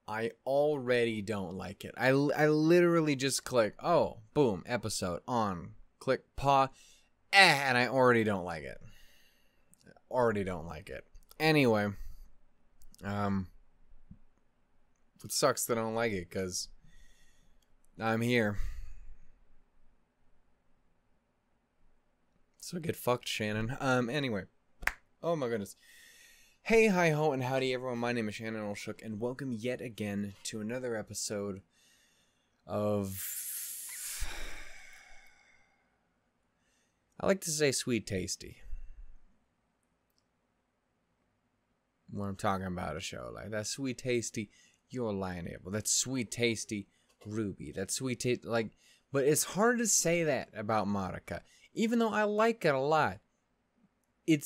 I already don't like it. I literally just click, oh, boom, episode on, click pause, and I already don't like it. Already don't like it. Anyway, it sucks that I don't like it because I'm here. So get fucked, Shannon. Anyway. Oh my goodness. Hey, hi ho, and howdy everyone. My name is Shannon Olshook, and welcome yet again to another episode of... I like to say sweet tasty when I'm talking about a show like that. Sweet tasty Your Lie and April. That's sweet tasty Ruby. That's sweet tasty, like, but it's hard to say that about Madoka. Even though I like it a lot, it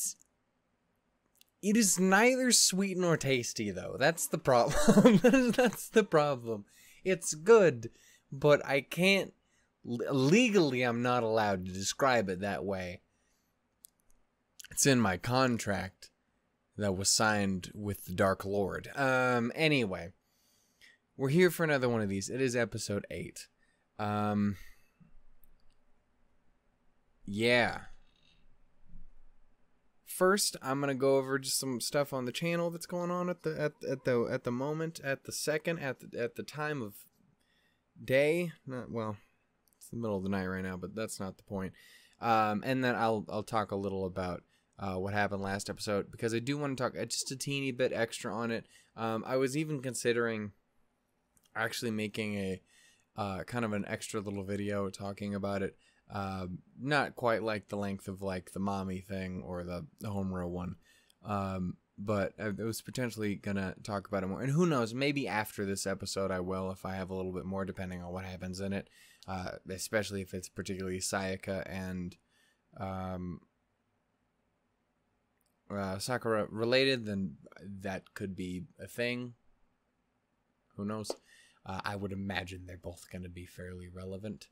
is neither sweet nor tasty, though. That's the problem. That's the problem. It's good, but I can't... Legally, I'm not allowed to describe it that way. It's in my contract that was signed with the Dark Lord. Anyway. We're here for another one of these. It is episode 8. Yeah. First, I'm gonna go over just some stuff on the channel that's going on at the moment, at the time of day. Well, it's the middle of the night right now, but that's not the point. And then I'll talk a little about what happened last episode, because I do want to talk just a teeny bit extra on it. I was even considering actually making a kind of an extra little video talking about it. Not quite like the length of like the mommy thing or the Homero one. But I was potentially gonna talk about it more. And who knows, maybe after this episode I will, if I have a little bit more, depending on what happens in it. Especially if it's particularly Sayaka and Sakura related, then that could be a thing. Who knows? I would imagine they're both going to be fairly relevant,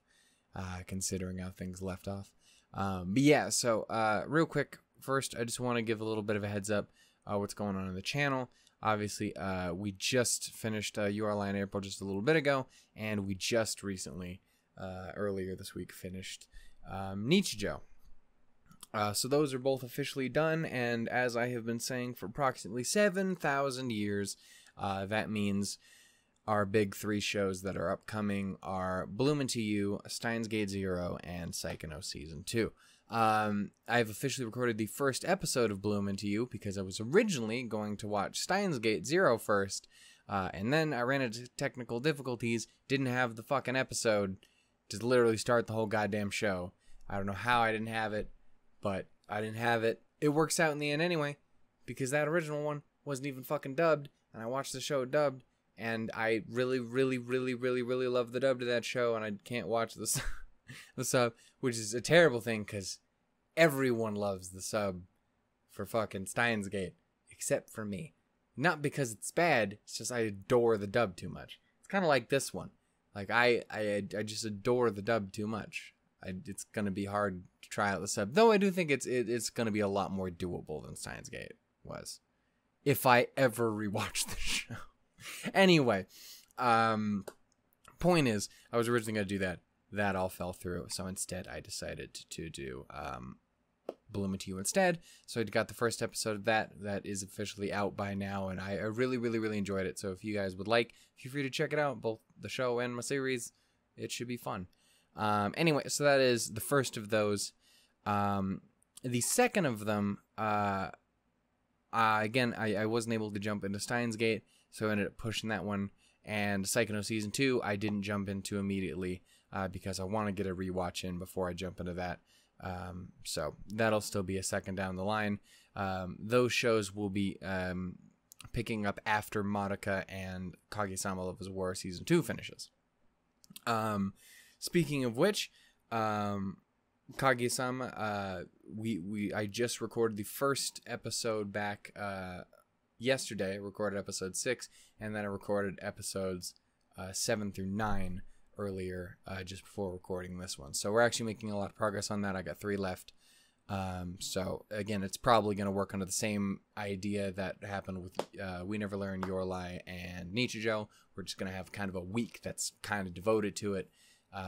considering how things left off. But yeah, so real quick, first, I just want to give a little bit of a heads up what's going on in the channel. Obviously, we just finished Your Lie in April just a little bit ago, and we just recently, earlier this week, finished Nichijou. So those are both officially done, and as I have been saying for approximately 7,000 years, that means our big 3 shows that are upcoming are Bloom Into You, Steins Gate Zero, and Psychono Season 2. I've officially recorded the first episode of Bloom Into You because I was originally going to watch Steins Gate Zero first, and then I ran into technical difficulties, didn't have the fucking episode to literally start the whole goddamn show. I don't know how I didn't have it, but I didn't have it. It works out in the end anyway, because that original one wasn't even fucking dubbed, and I watched the show dubbed. And I really, really, really, really, really love the dub to that show, and I can't watch the sub, which is a terrible thing, because everyone loves the sub for fucking Steins Gate, except for me. Not because it's bad, it's just I adore the dub too much. It's kind of like this one. Like, I just adore the dub too much. It's going to be hard to try out the sub, though I do think it's going to be a lot more doable than Steins Gate was, if I ever rewatch the show. Anyway, point is, I was originally going to do that. That all fell through. So instead, I decided to do Bloom Into You instead. So I got the first episode of that. That is officially out by now. And I really, really, really enjoyed it. So if you guys would like, feel free to check it out. Both the show and my series. It should be fun. Anyway, so that is the first of those. The second of them, again, I wasn't able to jump into Steins Gate. So I ended up pushing that one, and Psychono Season 2 I didn't jump into immediately because I want to get a rewatch in before I jump into that. So that'll still be a second down the line. Those shows will be picking up after Madoka and Kage-sama Love is War Season 2 finishes. Speaking of which, Kage-sama, I just recorded the first episode back yesterday. I recorded episode 6, and then I recorded episodes 7 through 9 earlier, just before recording this one. So we're actually making a lot of progress on that. I got 3 left. So again, it's probably going to work under the same idea that happened with We Never Learn, Yorlai, and Nichijou. We're just going to have kind of a week that's kind of devoted to it,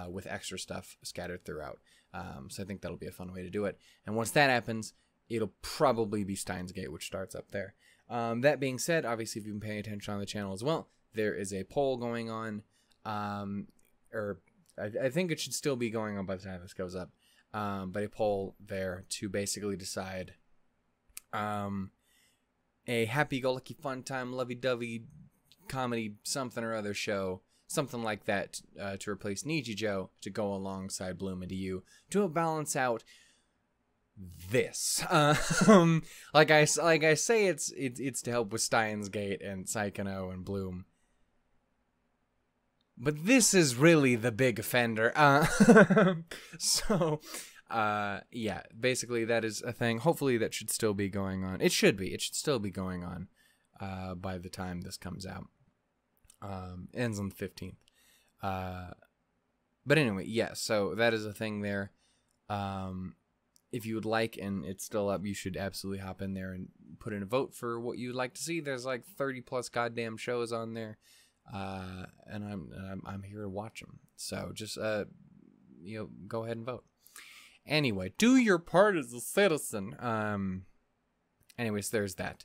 with extra stuff scattered throughout. So I think that'll be a fun way to do it. And once that happens, it'll probably be Steins Gate, which starts up there. That being said, obviously, if you've been paying attention on the channel as well, there is a poll going on, or I think it should still be going on by the time this goes up, but a poll there to basically decide a happy-go-lucky, fun time, lovey-dovey comedy something or other show, something like that, to replace Nichijou, to go alongside Bloom Into You, to balance out this. Like I say, it's to help with Steins Gate and Saikano and Bloom, but this is really the big offender. Yeah, basically that is a thing. Hopefully that should still be going on. It should still be going on by the time this comes out. Ends on the 15th. But anyway, yeah, so that is a thing there. If you would like, and it's still up, you should absolutely hop in there and put in a vote for what you'd like to see. There's like 30 plus goddamn shows on there, and I'm here to watch them. So just go ahead and vote. Anyway, do your part as a citizen. Anyways, there's that.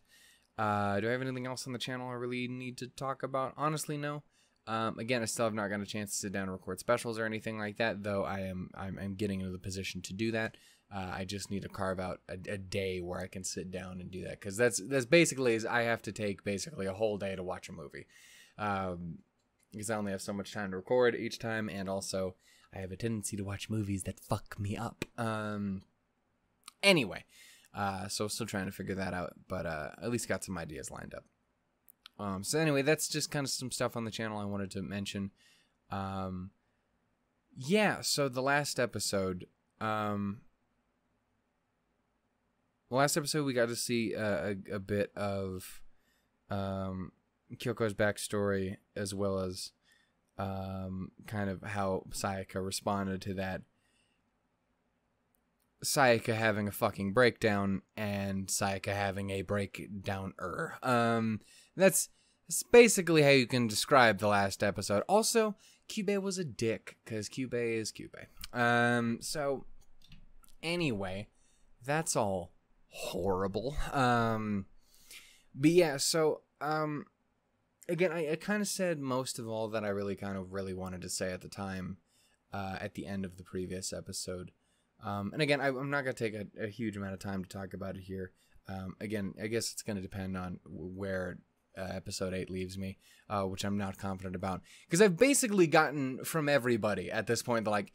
Do I have anything else on the channel I really need to talk about? Honestly, no. Again, I still have not gotten a chance to sit down and record specials or anything like that, though I'm getting into the position to do that. I just need to carve out a day where I can sit down and do that, because that's basically is I have to take basically a whole day to watch a movie, because I only have so much time to record each time, and also I have a tendency to watch movies that fuck me up. Anyway, so still trying to figure that out, but at least got some ideas lined up. So anyway, that's just kind of some stuff on the channel I wanted to mention. Yeah, so the last episode, we got to see a bit of Kyoko's backstory, as well as kind of how Sayaka responded to that. Sayaka having a fucking breakdown, and Sayaka having a breakdown-er. That's basically how you can describe the last episode. Also, Kyubey was a dick, because Kyubey is Kyubey. So, anyway, that's all horrible. But yeah, so, again, I kind of said most of all that I really wanted to say at the time, at the end of the previous episode. And again, I'm not going to take a huge amount of time to talk about it here. Again, I guess it's going to depend on where episode 8 leaves me, which I'm not confident about. Because I've basically gotten from everybody at this point, like,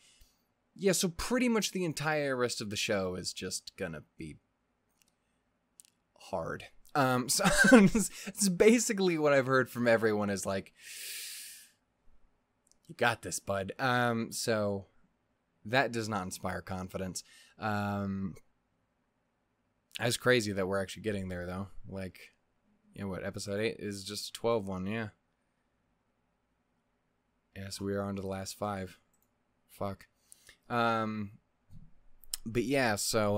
yeah, so pretty much the entire rest of the show is just going to be hard. So it's basically what I've heard from everyone is like, you got this, bud. So that does not inspire confidence. It's crazy that we're actually getting there, though. Like, you know what, episode 8 is just a 12 one, yeah. Yeah, so we are on to the last 5. Fuck. But yeah, so,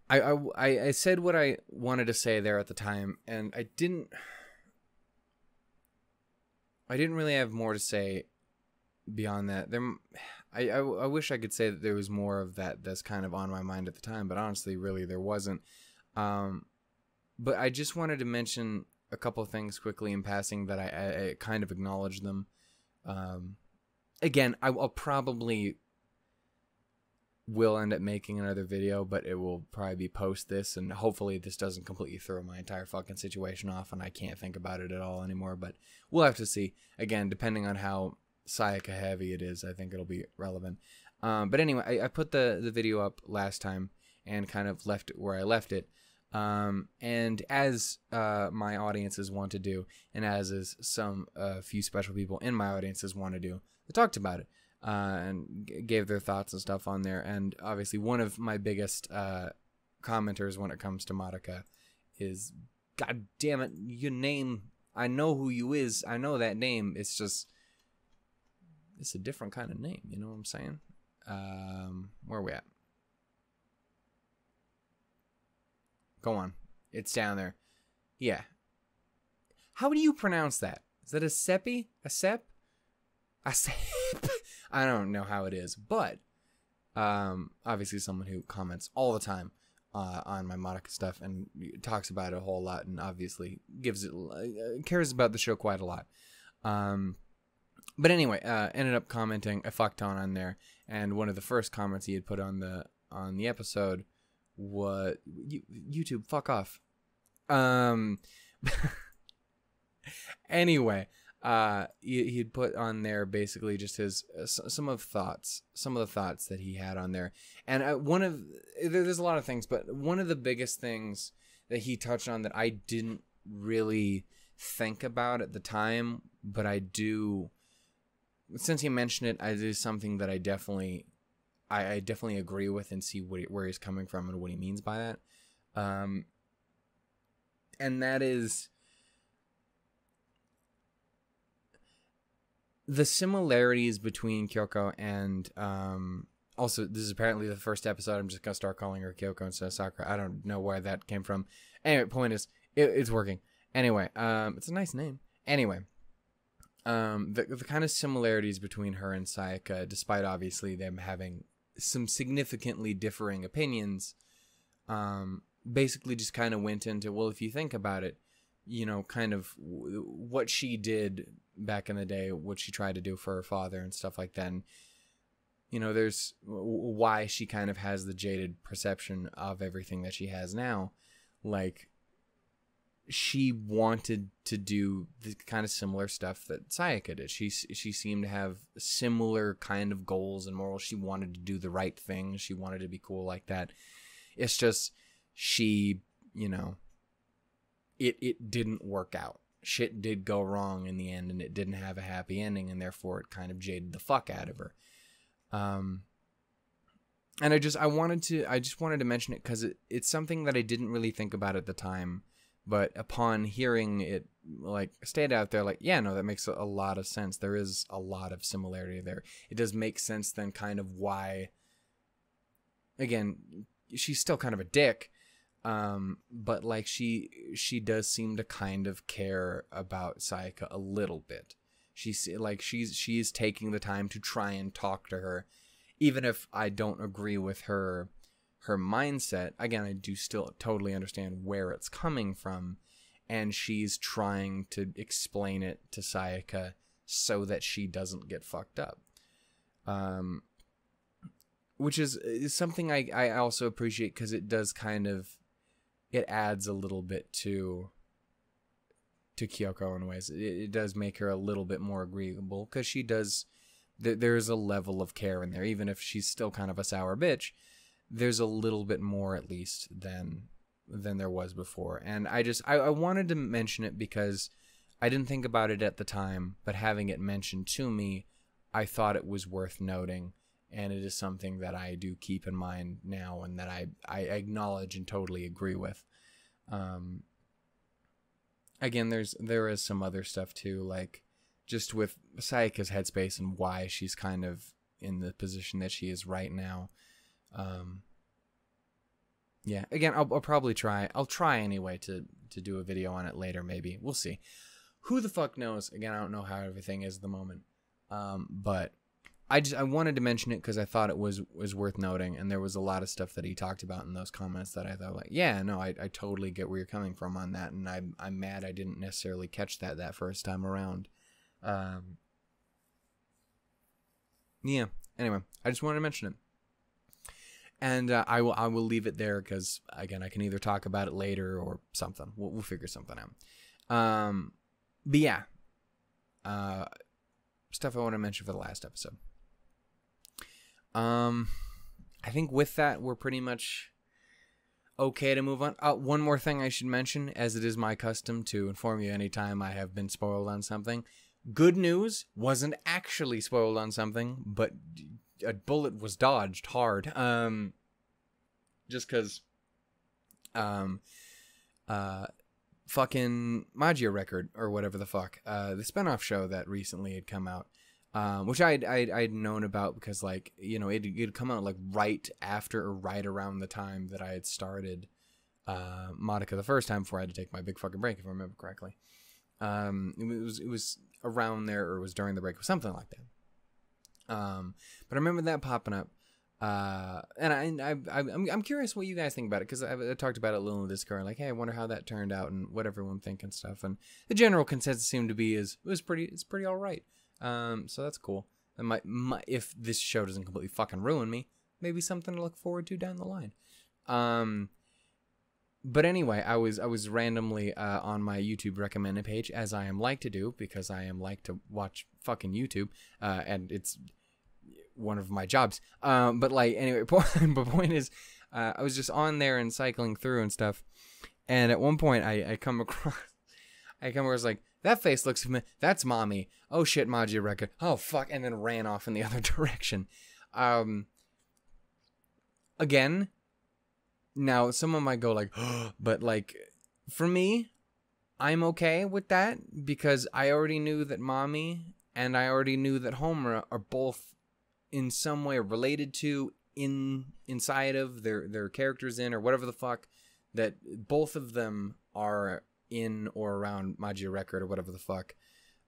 I said what I wanted to say there at the time, and I didn't really have more to say beyond that. I wish I could say that there was more of that's kind of on my mind at the time, but honestly, really, there wasn't. But I just wanted to mention a couple of things quickly in passing that I kind of acknowledged them. Again, I'll probably will end up making another video, but it will probably be post this, and hopefully this doesn't completely throw my entire fucking situation off and I can't think about it at all anymore, but we'll have to see. Again, depending on how Sayaka heavy it is, I think it'll be relevant. But anyway, I put the video up last time and kind of left it where I left it. And as my audiences want to do, and as is some few special people in my audiences want to do, they talked about it and gave their thoughts and stuff on there. And obviously one of my biggest commenters when it comes to Madoka is, God damn it, your name, I know who you is, I know that name, it's just, it's a different kind of name, you know what I'm saying? Where are we at? Go on. It's down there. Yeah. How do you pronounce that? Is that a sepi? A sep? A sep? I don't know how it is, but obviously someone who comments all the time on my Monica stuff and talks about it a whole lot, and obviously cares about the show quite a lot. But anyway, ended up commenting a fuck ton on there, and one of the first comments he had put on the episode was, YouTube, fuck off. Anyway, he'd put on there basically just his some of the thoughts that he had on there, and there's a lot of things, but one of the biggest things that he touched on that I didn't really think about at the time, but I do, since he mentioned it, it is something that I definitely agree with and see where he's coming from and what he means by that, and that is the similarities between Kyoko and, also, this is apparently the first episode. I'm just going to start calling her Kyoko instead of Sakura. I don't know where that came from. Anyway, point is, it's working. Anyway, it's a nice name. Anyway, the kind of similarities between her and Sayaka, despite obviously them having some significantly differing opinions, basically just kind of went into, well, if you think about it, kind of what she did back in the day, what she tried to do for her father and stuff like that. And, there's why she kind of has the jaded perception of everything that she has now. Like, she wanted to do the kind of similar stuff that Sayaka did. She seemed to have similar kind of goals and morals. She wanted to do the right thing. She wanted to be cool like that. It's just, she, it didn't work out. Shit did go wrong in the end, and it didn't have a happy ending, and therefore it kind of jaded the fuck out of her. And I just wanted to mention it because it's something that I didn't really think about at the time, but upon hearing it, like, stayed out there, like, yeah, no, that makes a lot of sense. There is a lot of similarity there. It does make sense then kind of why, again, she's still kind of a dick, but like she does seem to kind of care about Sayaka a little bit. She's taking the time to try and talk to her, even if I don't agree with her mindset. Again, I do still totally understand where it's coming from, and she's trying to explain it to Sayaka so that she doesn't get fucked up. Which is something I also appreciate, because it does kind of, it adds a little bit to Kyoko in ways. It does make her a little bit more agreeable, because she does, there's a level of care in there, even if she's still kind of a sour bitch. There's a little bit more, at least, than there was before. And I wanted to mention it because I didn't think about it at the time, but having it mentioned to me, I thought it was worth noting. And it is something that I do keep in mind now, and that I acknowledge and totally agree with. Again, there is some other stuff too, like just with Sayaka's headspace and why she's kind of in the position that she is right now. Yeah, again, I'll probably try. I'll try anyway to do a video on it later, maybe. We'll see. Who the fuck knows? Again, I don't know how everything is at the moment. But I wanted to mention it because I thought it was worth noting, and there was a lot of stuff that he talked about in those comments that I thought, like, yeah, no, I totally get where you're coming from on that, and I'm mad I didn't necessarily catch that first time around. Yeah. Anyway, I just wanted to mention it. And I will leave it there because, again, I can either talk about it later or something. We'll figure something out. But yeah, stuff I want to mention for the last episode. I think with that, we're pretty much okay to move on. One more thing I should mention, as it is my custom to inform you anytime I have been spoiled on something. Good news, wasn't actually spoiled on something, but a bullet was dodged hard. Just because, fucking Magia Record, or whatever the fuck, the spinoff show that recently had come out, which I'd known about because, like, you know, it'd come out like right after or right around the time that I had started Madoka the first time before I had to take my big fucking break, if I remember correctly. It was around there, or it was during the break, or something like that. But I remember that popping up. And I'm curious what you guys think about it, because I talked about it a little in Discord, like, hey, I wonder how that turned out and what everyone think and stuff. And the general consensus seemed to be it's pretty all right. So that's cool. And if this show doesn't completely fucking ruin me, maybe something to look forward to down the line. But anyway, I was randomly on my YouTube recommended page, as I am like to do, because I am like to watch fucking YouTube, and it's one of my jobs. But like, anyway, the point is, I was just on there and cycling through and stuff, and at one point I come across like, that face looks familiar. That's mommy. Oh shit, Maji Rekka. Oh fuck, and then ran off in the other direction. Again, now someone might go like, oh, but like, for me, I'm okay with that, because I already knew that mommy and I already knew that Homura are both in some way related to, inside of their characters in, or whatever the fuck, that both of them are in or around Magia Record, or whatever the fuck,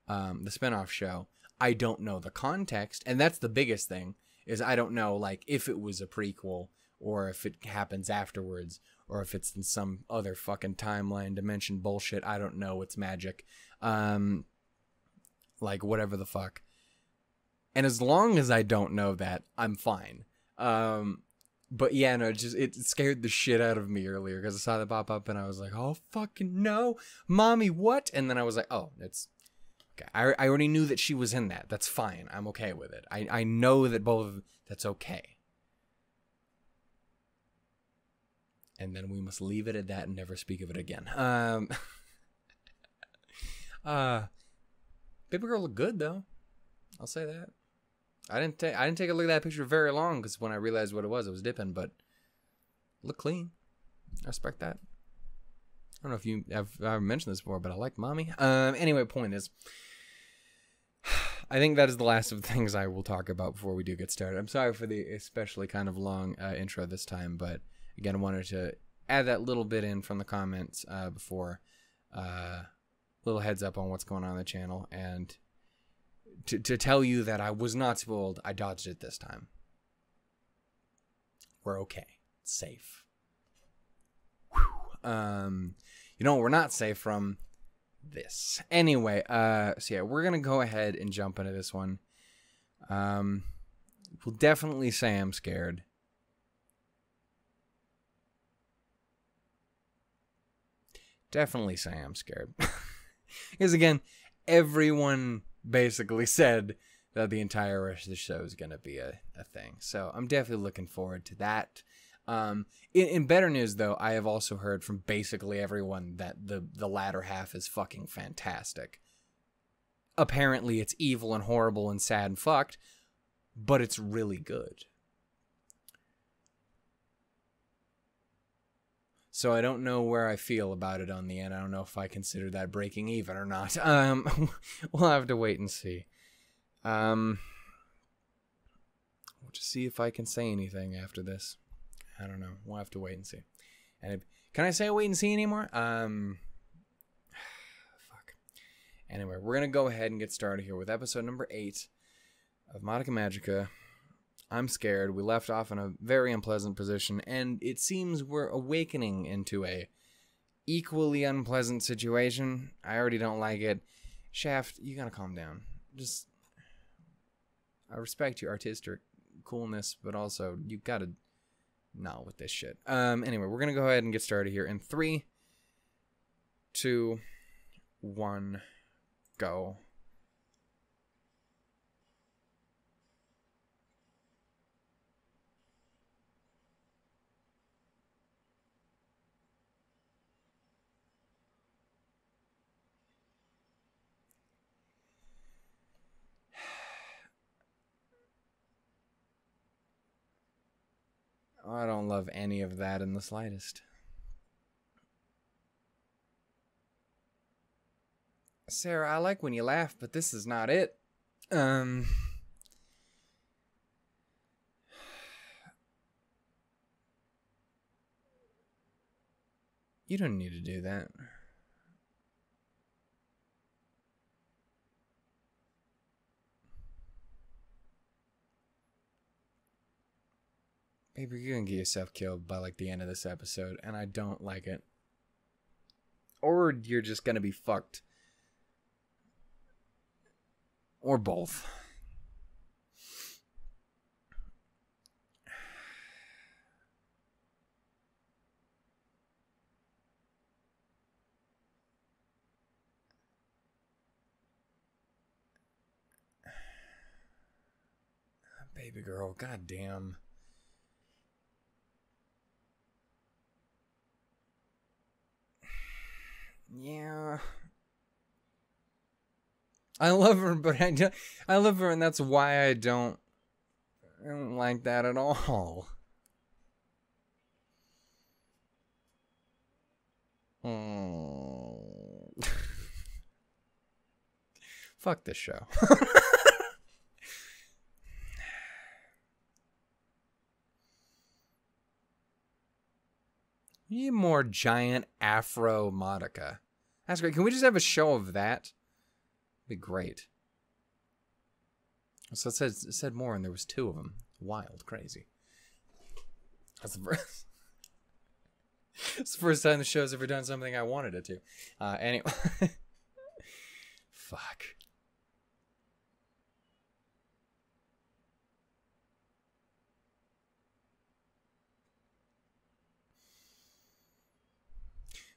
the spinoff show. I don't know the context, and that's the biggest thing, is I don't know, like, if it was a prequel, or if it happens afterwards, or if it's in some other fucking timeline dimension bullshit. I don't know. It's magic. Like, whatever the fuck. And as long as I don't know that, I'm fine. But yeah, no, it scared the shit out of me earlier, because I saw that pop up and I was like, oh fucking no, mommy, what? And then I was like, oh, it's okay. I already knew that she was in that. That's fine. I'm okay with it. I know that that's okay. And then we must leave it at that and never speak of it again. Baby girl looked good though. I'll say that. I didn't take a look at that picture very long, because when I realized what it was dipping, but it looked clean. I respect that. I don't know if I've mentioned this before, but I like mommy. Anyway, point is, I think that is the last of the things I will talk about before we do get started. I'm sorry for the especially kind of long intro this time, but again, I wanted to add that little bit in from the comments before, little heads up on what's going on the channel, and to tell you that I was not spoiled. I dodged it this time. We're okay. It's safe. Whew. You know what we're not safe from? This. Anyway, so yeah, we're gonna go ahead and jump into this one. We'll definitely say I'm scared. Definitely say I'm scared. Because again, everyone basically said that the entire rest of the show is going to be a thing. So I'm definitely looking forward to that. In better news, though, I have also heard from basically everyone that the latter half is fucking fantastic. Apparently it's evil and horrible and sad and fucked, but it's really good. So I don't know where I feel about it on the end. I don't know if I consider that breaking even or not. We'll have to wait and see. We'll just see if I can say anything after this. I don't know. We'll have to wait and see. And can I say wait and see anymore? Fuck. Anyway, we're gonna go ahead and get started here with episode number 8 of Madoka Magica. I'm scared. We left off in a very unpleasant position, and it seems we're awakening into a equally unpleasant situation. I already don't like it. Shaft, you gotta calm down. I respect your artistic coolness, but also you gotta not with this shit. Anyway, we're gonna go ahead and get started here in 3, 2, 1, go. I don't love any of that in the slightest. Sarah, I like when you laugh, but this is not it. You don't need to do that. Baby, you're gonna get yourself killed by like the end of this episode, and I don't like it. Or you're just gonna be fucked. Or both. Baby girl, goddamn. Yeah. I love her, but I love her, and that's why I don't like that at all. Oh. Fuck this show. You need more giant afro Monica. That's great. Can we just have a show of that? Be great. So it said more, and there was 2 of them. Wild, crazy. That's the first. It's the first time the show's ever done something I wanted it to. Anyway, fuck.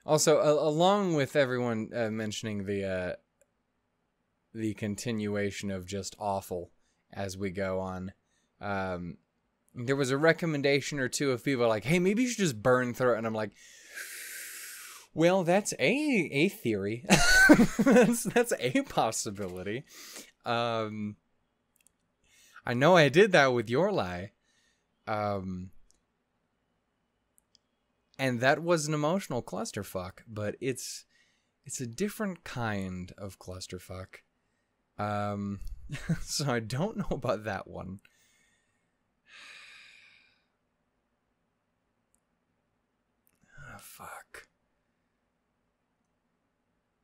Also, along with everyone mentioning the continuation of just awful as we go on, there was a recommendation or 2 of people like, hey, maybe you should just burn through it. And I'm like, well, that's a theory. that's a possibility. I know I did that with Your Lie. And that was an emotional clusterfuck, but it's a different kind of clusterfuck. So I don't know about that one. Oh, fuck.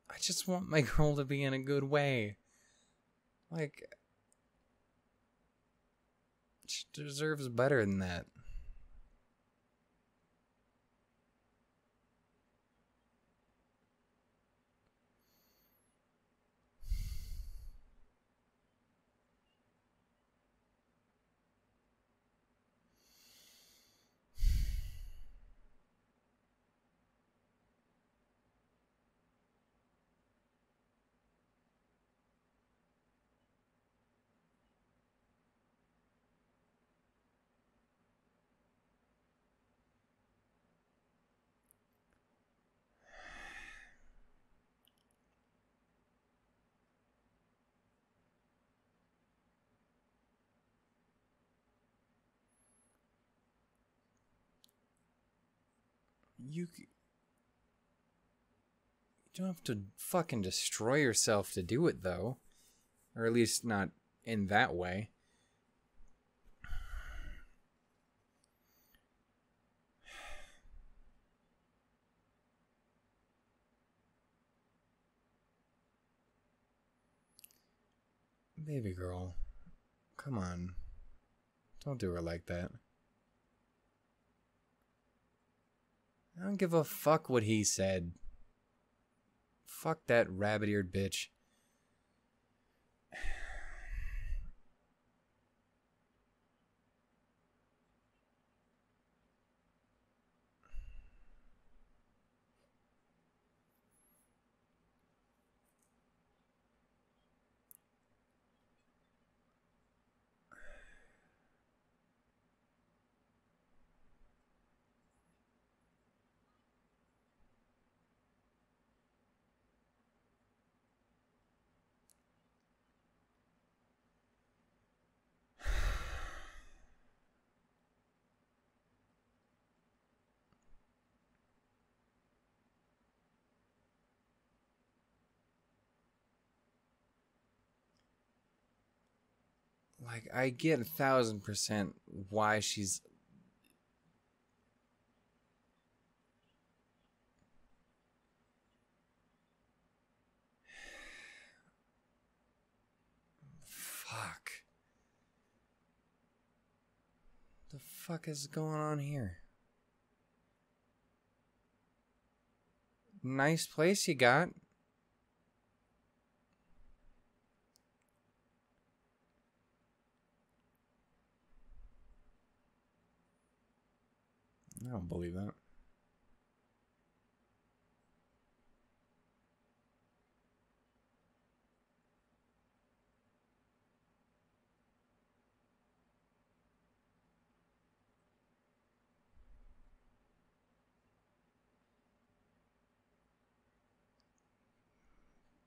I just want my girl to be in a good way. Like, she deserves better than that. You don't have to fucking destroy yourself to do it, though. Or at least not in that way. Baby girl. Come on. Don't do her like that. I don't give a fuck what he said. Fuck that rabbit-eared bitch. Like, I get 1,000% why she's... fuck is going on here? Nice place you got. I don't believe that.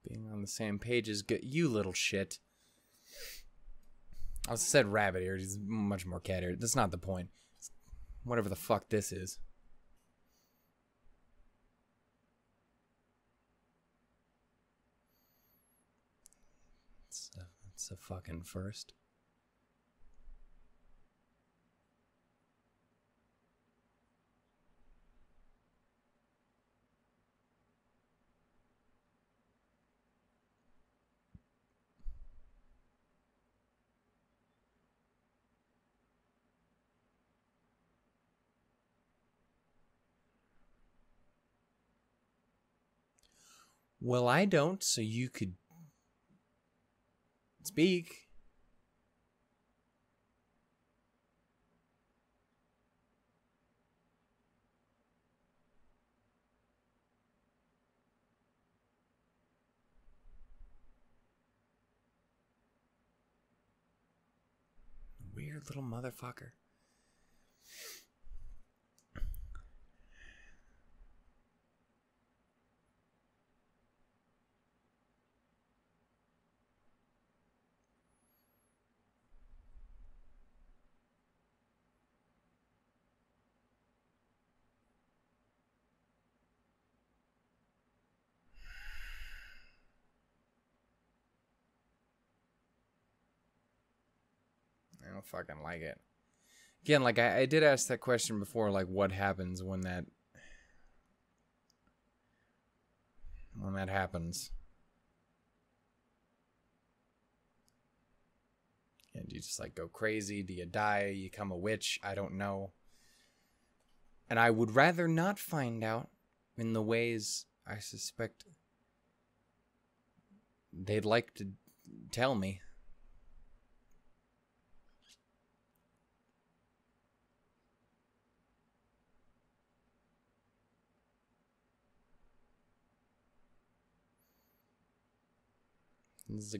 Being on the same page is good. You little shit. I said rabbit eared. He's much more cat eared. That's not the point. It's whatever the fuck this is. It's a fucking first. Well, I don't, so you could speak. Weird little motherfucker. I don't fucking like it. Again, like I did ask that question before, like what happens when that happens. And do you just like go crazy? Do you die? You become a witch? I don't know. And I would rather not find out in the ways I suspect they'd like to tell me. It's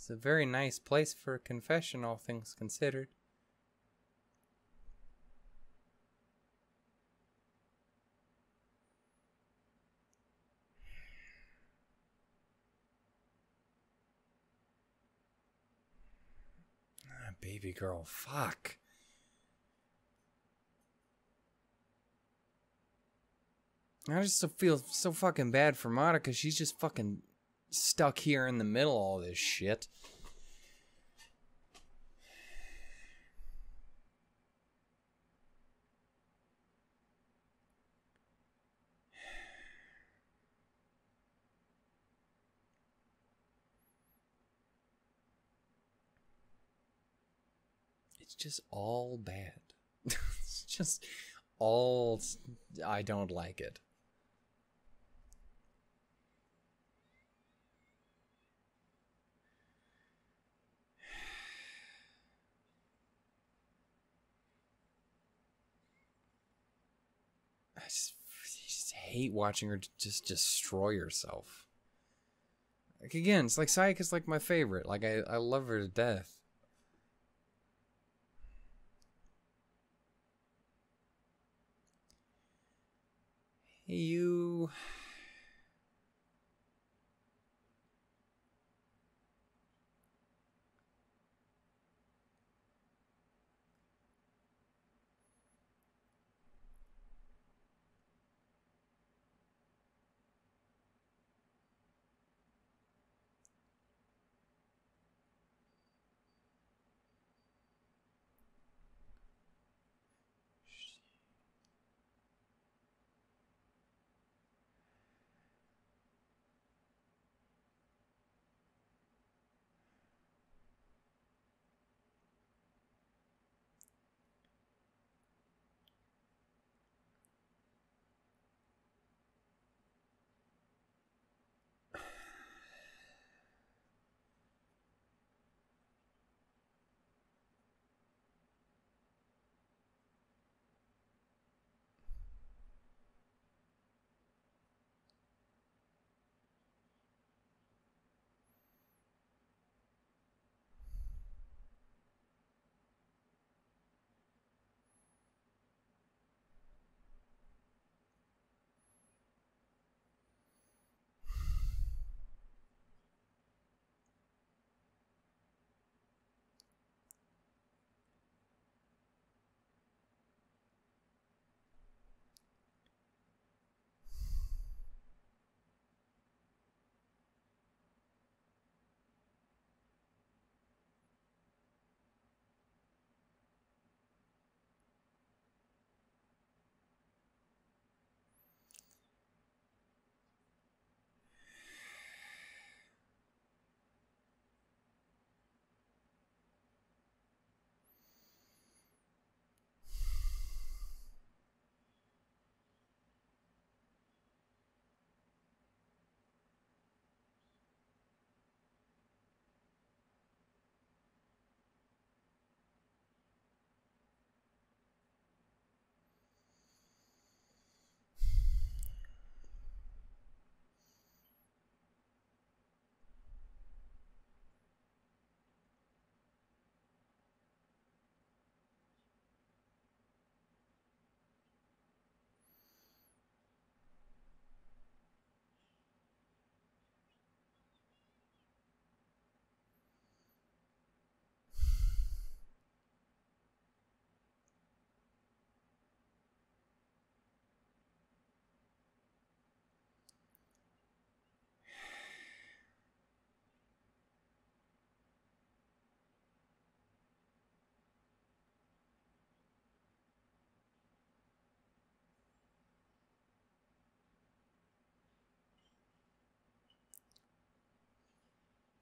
a very nice place for a confession, all things considered. Ah, baby girl, fuck. I just feel so fucking bad for Monica. She's just fucking stuck here in the middle of all this shit. It's just all bad. It's just all... I don't like it. I just hate watching her just destroy herself. Like, again, it's like Sayaka's like my favorite. Like, I love her to death. Hey, you...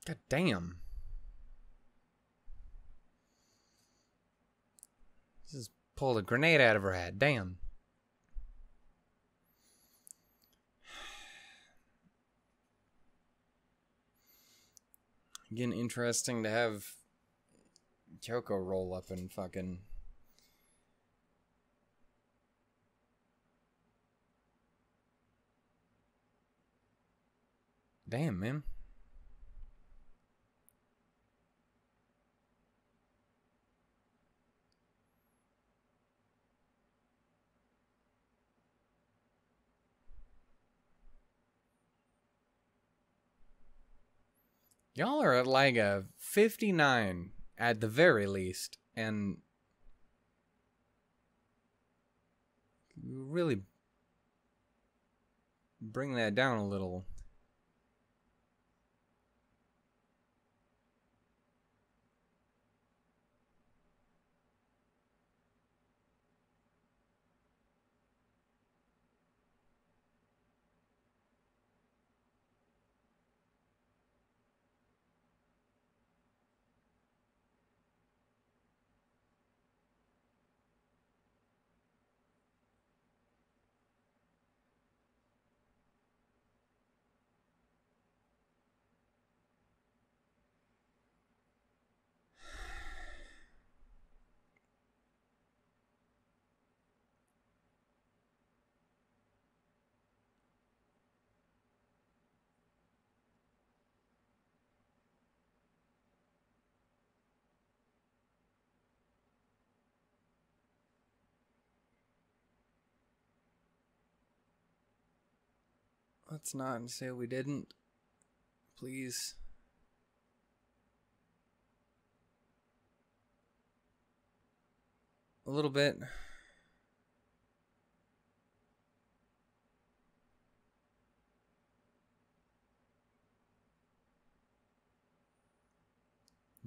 God damn. Just pulled a grenade out of her head. Damn. Again, interesting to have Kyoko roll up and fucking... Damn, man. Y'all are at like a 59 at the very least, and you really bring that down a little. Let's not say we didn't. Please. A little bit.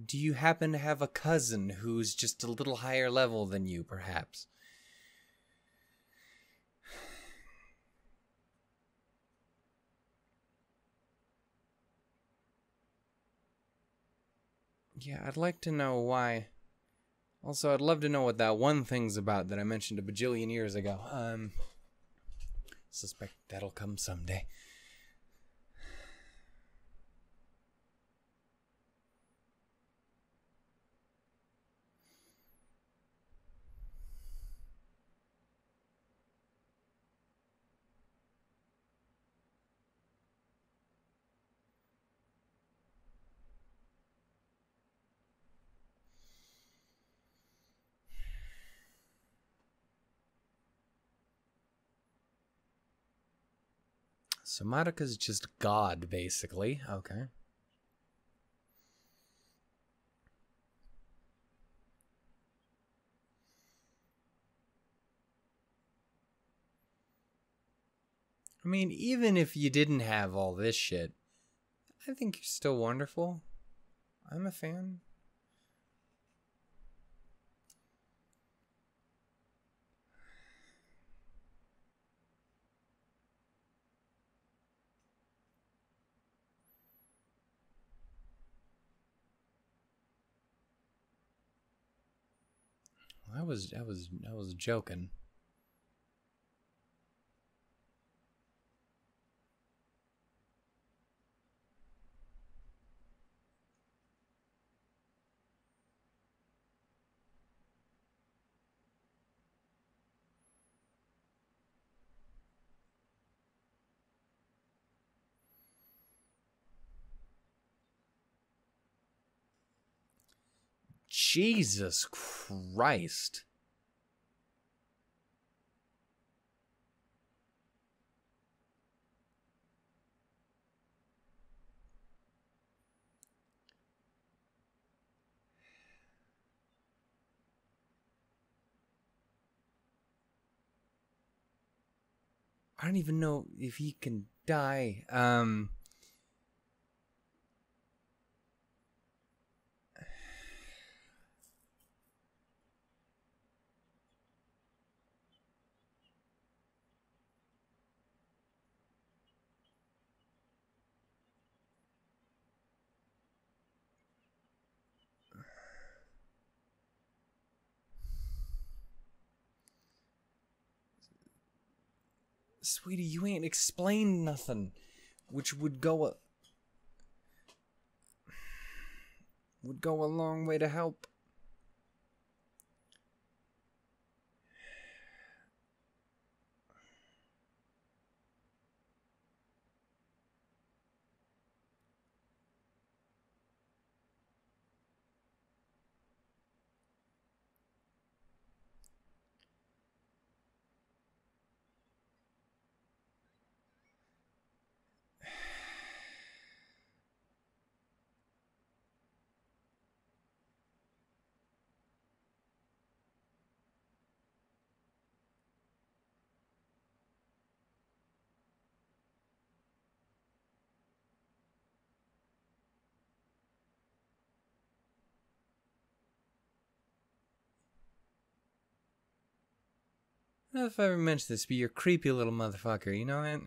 Do you happen to have a cousin who's just a little higher level than you, perhaps? Yeah, I'd like to know why. Also, I'd love to know what that one thing's about that I mentioned a bajillion years ago. Suspect that'll come someday. So Marika's just God, basically. Okay. I mean, even if you didn't have all this shit, I think you're still wonderful. I'm a fan. I was joking. Jesus Christ. I don't even know if he can die. Sweetie, you ain't explained nothing. Which would go a long way to help. I don't know if I ever mentioned this, but you're a creepy little motherfucker, you know that?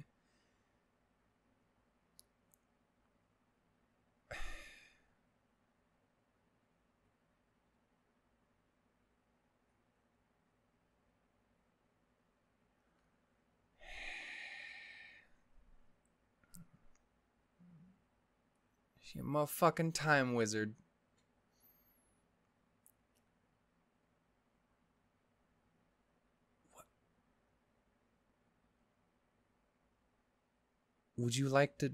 You're a motherfucking time wizard. What? Would you like to...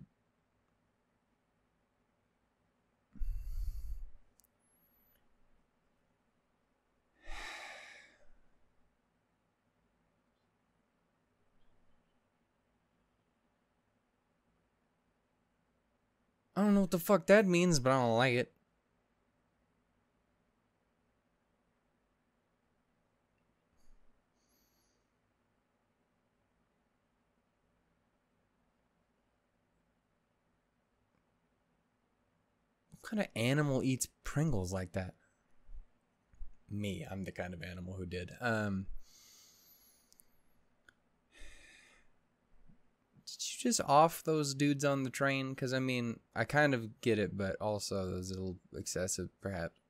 I don't know what the fuck that means, but I don't like it. What kind of animal eats Pringles like that? Me, I'm the kind of animal who did. Did you just off those dudes on the train? Because, I mean, I kind of get it, but also it was a little excessive, perhaps.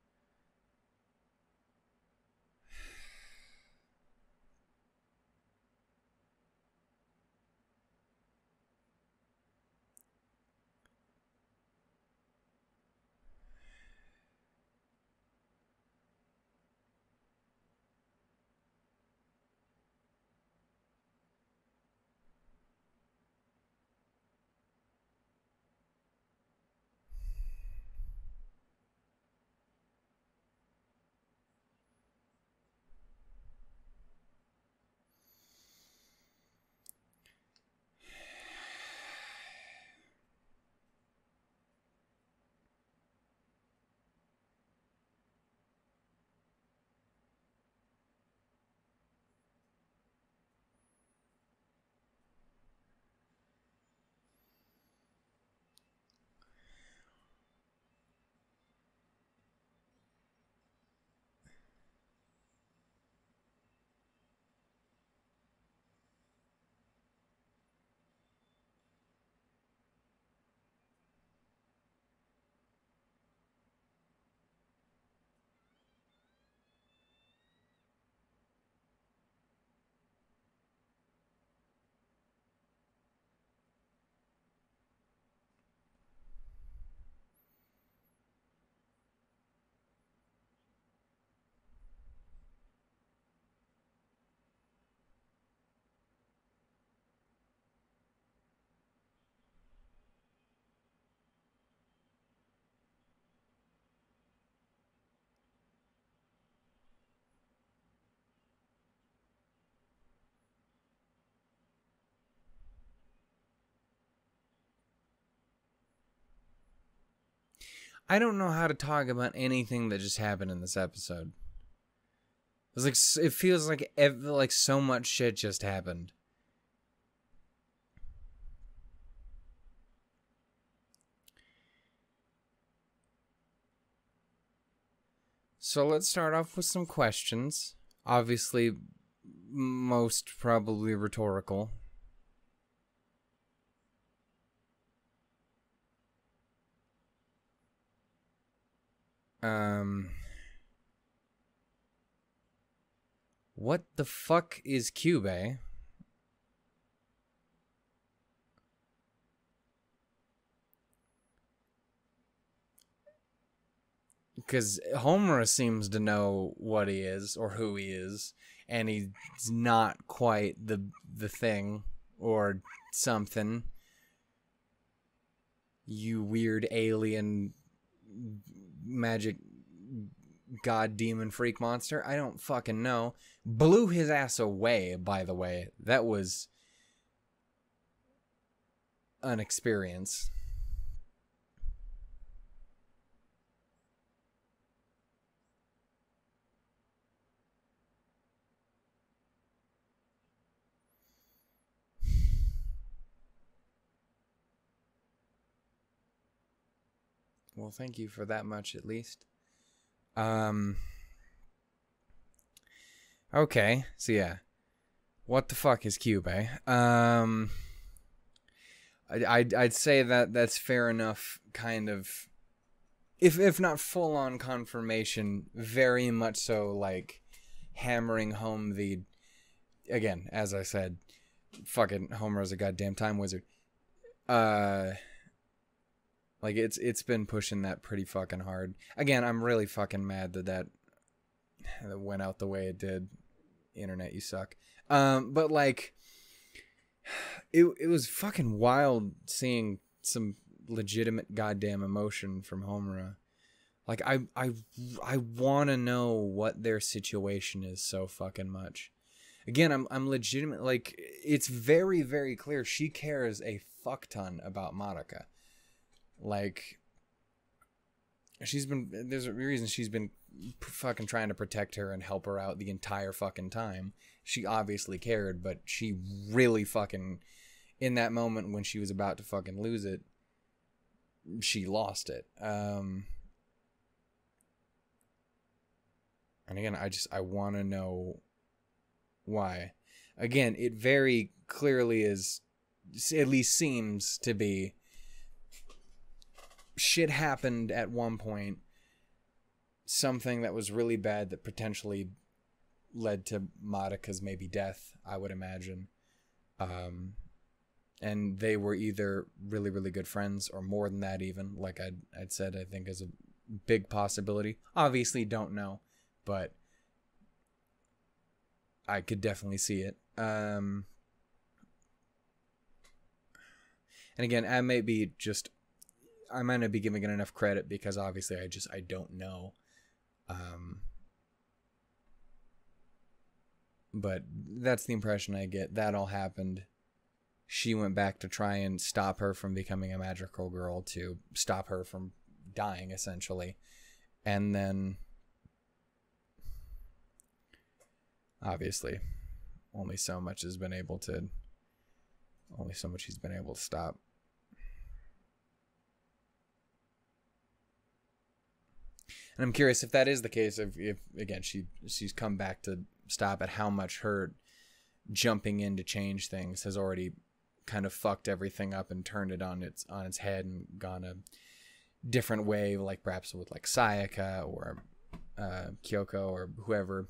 I don't know how to talk about anything that just happened in this episode. It's like, it feels like so much shit just happened. So let's start off with some questions. Obviously, most probably rhetorical. What the fuck is Cube? because Homura seems to know what he is or who he is, and he's not quite the thing or something. You weird alien magic god demon freak monster. I don't fucking know. Blew his ass away, by the way. That was an experience. Well, thank you for that much, at least. Okay, so yeah. What the fuck is Kyubey? I'd say that that's fair enough, kind of. If not full-on confirmation, very much so, like, hammering home the... Again, as I said, fucking Homer's a goddamn time wizard. Like, it's been pushing that pretty fucking hard. Again, I'm really fucking mad that went out the way it did. Internet, you suck. But, like, it was fucking wild seeing some legitimate goddamn emotion from Homura. Like, I want to know what their situation is so fucking much. Again, I'm legitimate. Like, it's very, very clear she cares a fuck ton about Madoka. Like, there's a reason she's been fucking trying to protect her and help her out the entire fucking time. She obviously cared, but she really fucking, in that moment when she was about to fucking lose it, she lost it. And again, I want to know why. Again, it very clearly is, at least seems to be, shit happened at one point, something that was really bad that potentially led to Madoka's maybe death, I would imagine. And they were either really, really good friends or more than that even, like I'd said, I think is a big possibility. Obviously don't know, but I could definitely see it. And again, I might not be giving it enough credit because obviously I don't know. But that's the impression I get. That all happened. She went back to try and stop her from becoming a magical girl, to stop her from dying, essentially. And then, obviously, only so much he's been able to stop. And I'm curious if that is the case, if again, she's come back to stop it, how much her jumping in to change things has already kind of fucked everything up and turned it on its head and gone a different way, like perhaps with like Sayaka or Kyoko or whoever.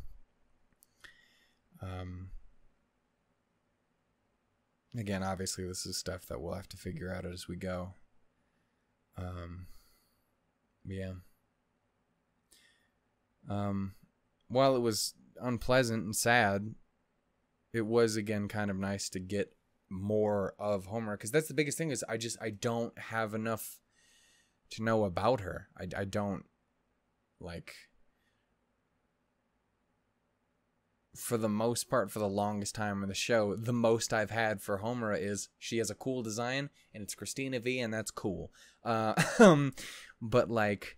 Again, obviously this is stuff that we'll have to figure out as we go. Yeah. While it was unpleasant and sad, it was again kind of nice to get more of Homer, because that's the biggest thing, is I don't have enough to know about her. I don't, like, for the most part, for the longest time in the show, the most I've had for Homura is she has a cool design and it's Christina V, and that's cool. But like,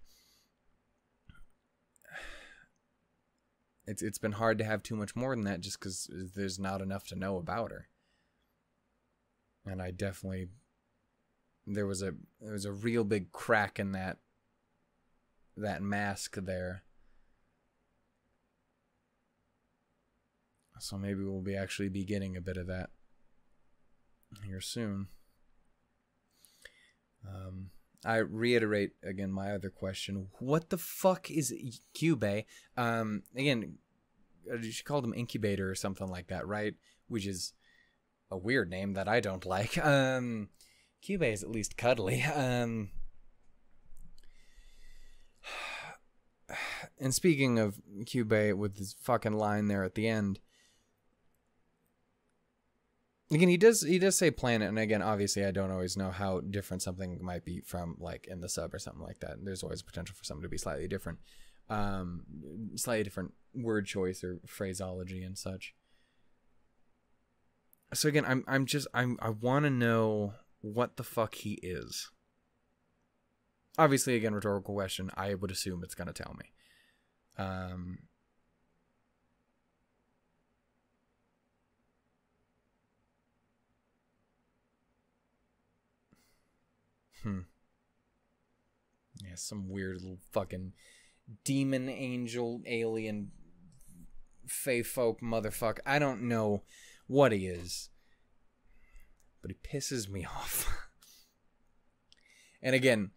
it's been hard to have too much more than that, just because there's not enough to know about her. And I definitely, there was a real big crack in that mask there. So maybe we'll actually be getting a bit of that here soon. I reiterate again my other question: what the fuck is Kyubey? Again, she called him Incubator or something like that, right? Which is a weird name that I don't like. Kyubey is at least cuddly. And speaking of Kyubey with his fucking line there at the end, again, he does say planet, and again, obviously, I don't always know how different something might be from, like, in the sub or something like that. There's always potential for something to be slightly different. Slightly different word choice or phraseology and such. So again, I want to know what the fuck he is. Obviously, again, rhetorical question. I would assume it's going to tell me. Yeah, some weird little fucking demon, angel, alien, fae folk motherfucker. I don't know what he is, but he pisses me off. And again,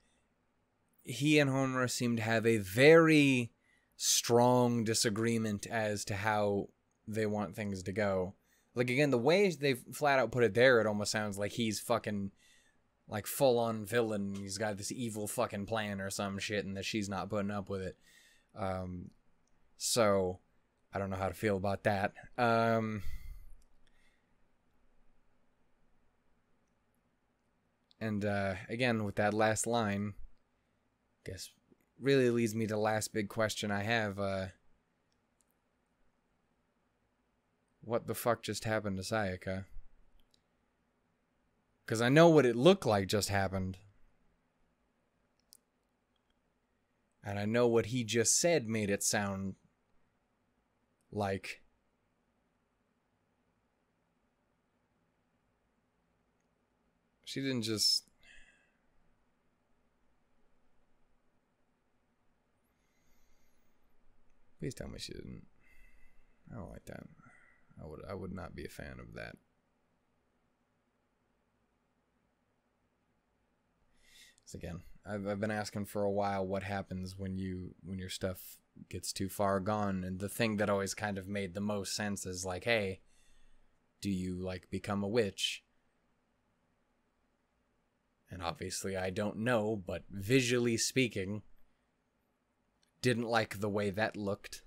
he and Homura seem to have a very strong disagreement as to how they want things to go. Like, again, the way they flat out put it there, it almost sounds like he's fucking, like, full-on villain. He's got this evil fucking plan or some shit, and that she's not putting up with it. So, I don't know how to feel about that. And, again, with that last line, I guess really leads me to the last big question I have. What the fuck just happened to Sayaka? Because I know what it looked like just happened. And I know what he just said made it sound like. She didn't just... Please tell me she didn't. I don't like that. I would not be a fan of that. So again, I've been asking for a while what happens when your stuff gets too far gone, and the thing that always kind of made the most sense is like, hey, do you like become a witch? And obviously I don't know, but visually speaking, didn't like the way that looked.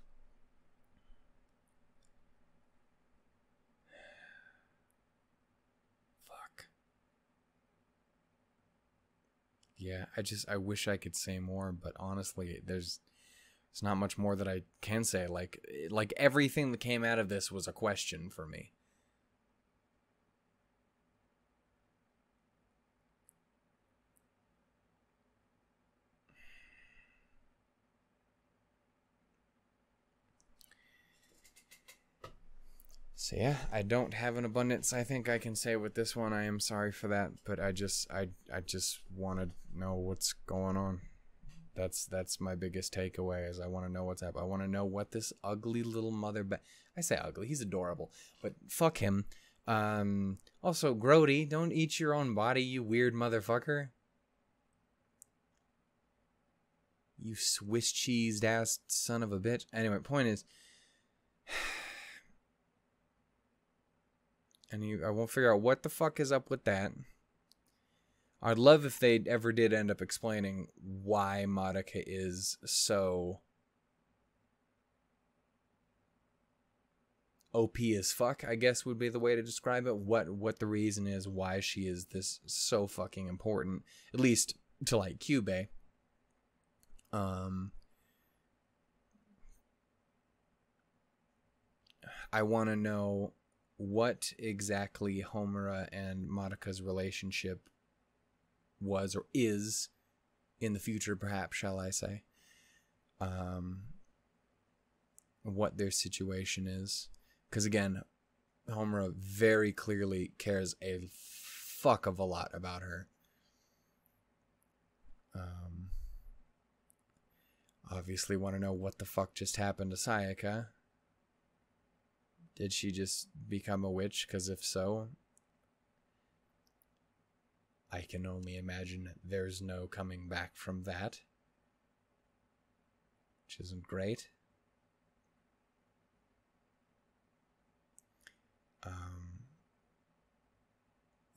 Fuck. Yeah, I wish I could say more, but honestly, there's not much more that I can say. Like everything that came out of this was a question for me. So yeah, I don't have an abundance I think I can say with this one. I am sorry for that, but I just want to know what's going on. That's my biggest takeaway is I want to know what's up. I want to know what this ugly little I say ugly, he's adorable, but fuck him. Also, Grody, don't eat your own body, you weird motherfucker. You Swiss cheesed ass son of a bitch. Anyway, point is, and I won't figure out what the fuck is up with that. I'd love if they ever did end up explaining why Madoka is so OP as fuck, I guess would be the way to describe it. What the reason is why she is this so fucking important, at least to like Kyubey. I want to know what exactly Homura and Madoka's relationship was or is in the future, perhaps, shall I say. What their situation is. Because again, Homura very clearly cares a fuck of a lot about her. Obviously want to know what the fuck just happened to Sayaka. Did she just become a witch? Because if so, I can only imagine there's no coming back from that. Which isn't great.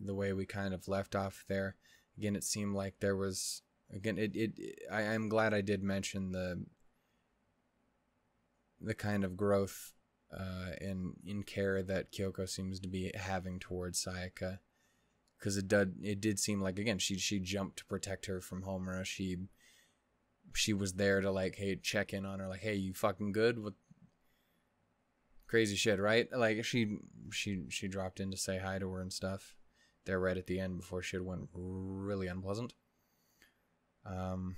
The way we kind of left off there, again, it seemed like there was, again, I am glad I did mention the kind of growth in care that Kyoko seems to be having towards Sayaka, because it did seem like, again, she jumped to protect her from Homura. She was there to, like, hey, check in on her, like, hey, you fucking good? What crazy shit, right? Like, she dropped in to say hi to her and stuff there right at the end before shit went really unpleasant. And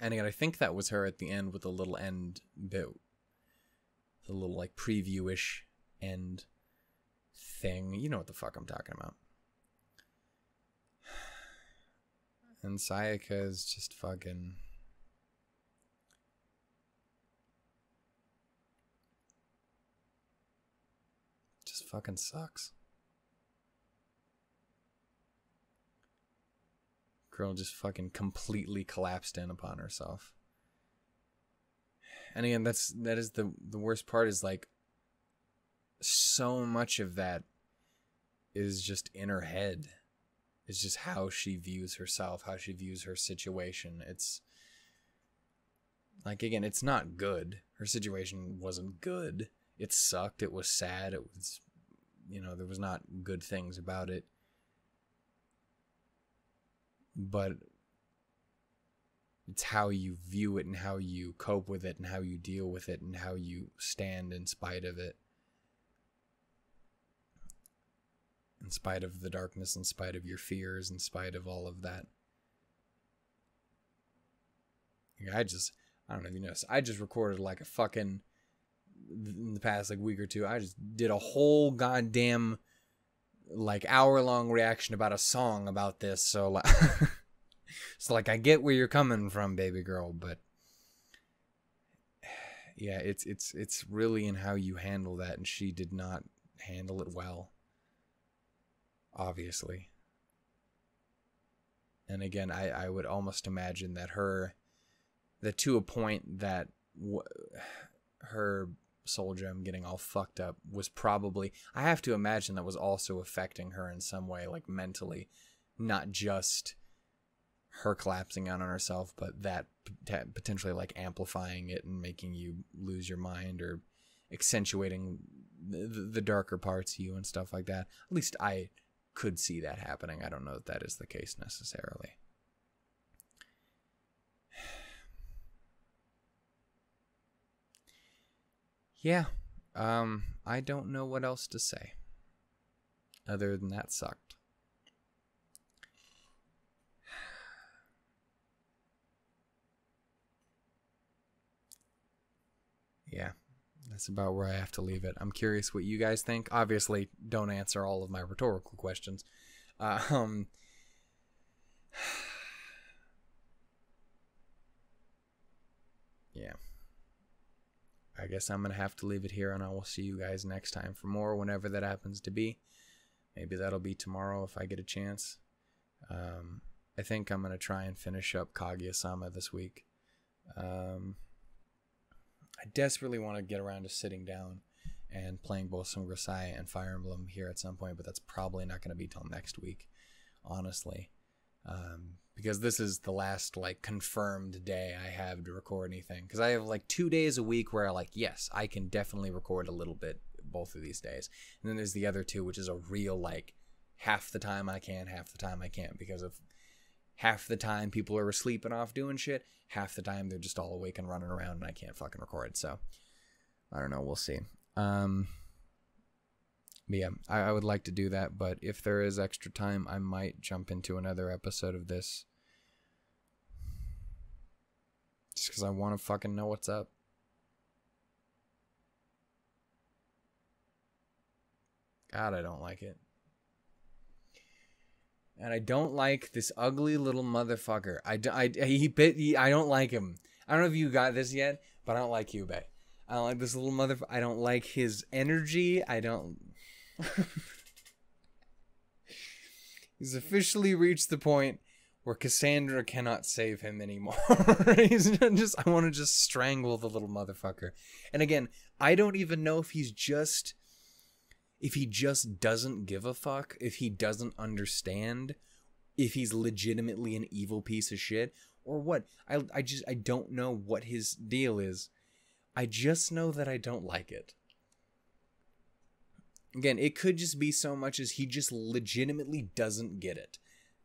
again, I think that was her at the end with a little end bit, the little, like, preview-ish end thing. You know what the fuck I'm talking about. And Sayaka is just fucking... just fucking sucks. Girl just fucking completely collapsed in upon herself. And again, that is the worst part, is like, so much of that is just in her head. It's just how she views herself, how she views her situation. It's like, again, it's not good. Her situation wasn't good. It sucked. It was sad. It was, you know, there was not good things about it. But it's how you view it and how you cope with it and how you deal with it and how you stand in spite of it. In spite of the darkness, in spite of your fears, in spite of all of that. I don't know if you noticed, I just recorded like a fucking, in the past like week or two, I just did a whole goddamn like hour-long reaction about a song about this. So like, so like, I get where you're coming from, baby girl, but yeah, it's really in how you handle that, and she did not handle it well, obviously. And again, I would almost imagine that to a point that her soul gem getting all fucked up was probably, I have to imagine that was also affecting her in some way, like mentally, not just her collapsing out on herself, but that potentially like amplifying it and making you lose your mind or accentuating the darker parts of you and stuff like that. At least I could see that happening. I don't know if that is the case necessarily. Yeah, I don't know what else to say other than that sucked. Yeah, that's about where I have to leave it. I'm curious what you guys think. Obviously, don't answer all of my rhetorical questions. Yeah. I guess I'm going to have to leave it here, and I will see you guys next time for more, whenever that happens to be. Maybe that'll be tomorrow if I get a chance. I think I'm going to try and finish up Kaguya-sama this week. I desperately want to get around to sitting down and playing both some Grisaia and Fire Emblem here at some point, but that's probably not going to be till next week, honestly. Because this is the last like confirmed day I have to record anything. Because I have like 2 days a week where like, yes, I can definitely record a little bit both of these days. And then there's the other two, which is a real like half the time I can, half the time I can't. Because of half the time people are asleep and off doing shit, half the time they're just all awake and running around and I can't fucking record. So I don't know, we'll see. But yeah, I would like to do that, but if there is extra time, I might jump into another episode of this. Just because I want to fucking know what's up. God, I don't like it. And I don't like this ugly little motherfucker. I don't like him. I don't know if you got this yet, but I don't like Yubei. I don't like this little motherfucker. I don't like his energy. I don't... He's officially reached the point where Cassandra cannot save him anymore. He's just, I want to just strangle the little motherfucker. And again, I don't even know if he just doesn't give a fuck, if he doesn't understand, if he's legitimately an evil piece of shit, or what. I don't know what his deal is. I just know that I don't like it. Again, it could just be so much as he just legitimately doesn't get it.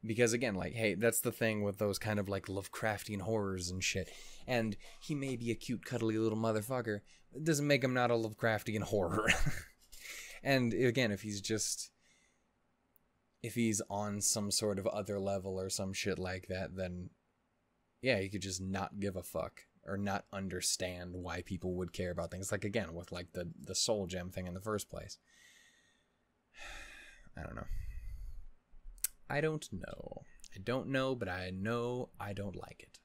Because again, like, hey, that's the thing with those kind of like Lovecraftian horrors and shit. And he may be a cute, cuddly little motherfucker. It doesn't make him not a Lovecraftian horror. And again, if he's on some sort of other level or some shit like that, then yeah, he could just not give a fuck or not understand why people would care about things. Like, again, with like the soul gem thing in the first place. I don't know. I don't know, but I know I don't like it.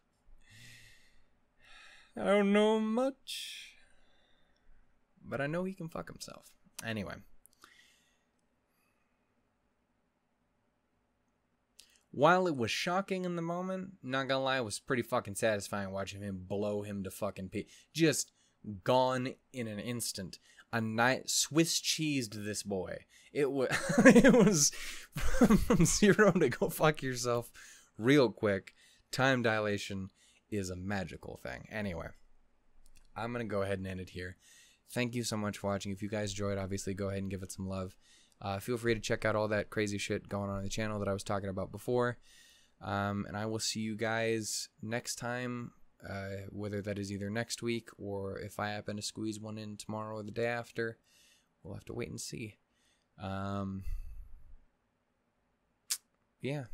I don't know much, but I know he can fuck himself. Anyway. While it was shocking in the moment, not gonna lie, it was pretty fucking satisfying watching him blow him to fucking just gone in an instant. A night Swiss cheesed this boy. It was it was from 0 to go fuck yourself real quick. Time dilation is a magical thing. Anyway, I'm gonna go ahead and end it here. Thank you so much for watching. If you guys enjoyed, obviously go ahead and give it some love. Feel free to check out all that crazy shit going on the channel that I was talking about before. And I will see you guys next time, whether that is either next week or if I happen to squeeze one in tomorrow or the day after. We'll have to wait and see. Yeah,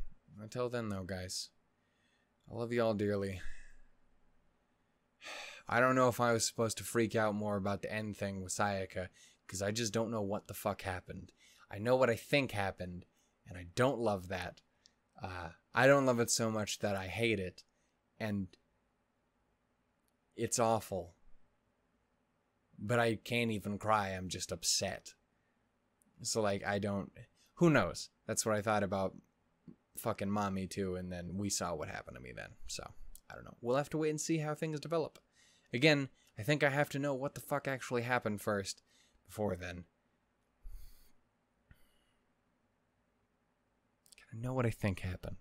until then though, guys, I love you all dearly. I don't know if I was supposed to freak out more about the end thing with Sayaka, because I just don't know what the fuck happened. I know what I think happened, and I don't love that. I don't love it so much that I hate it, and it's awful. But I can't even cry, I'm just upset. So, like, who knows? That's what I thought about fucking Mommy, too, and then we saw what happened to me then. So, I don't know. We'll have to wait and see how things develop. Again, I think I have to know what the fuck actually happened first, before then. I know what I think happened.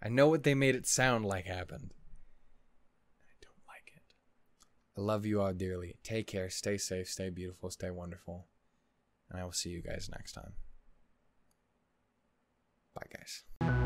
I know what they made it sound like happened. I don't like it. I love you all dearly. Take care. Stay safe. Stay beautiful. Stay wonderful. And I will see you guys next time. Bye, guys.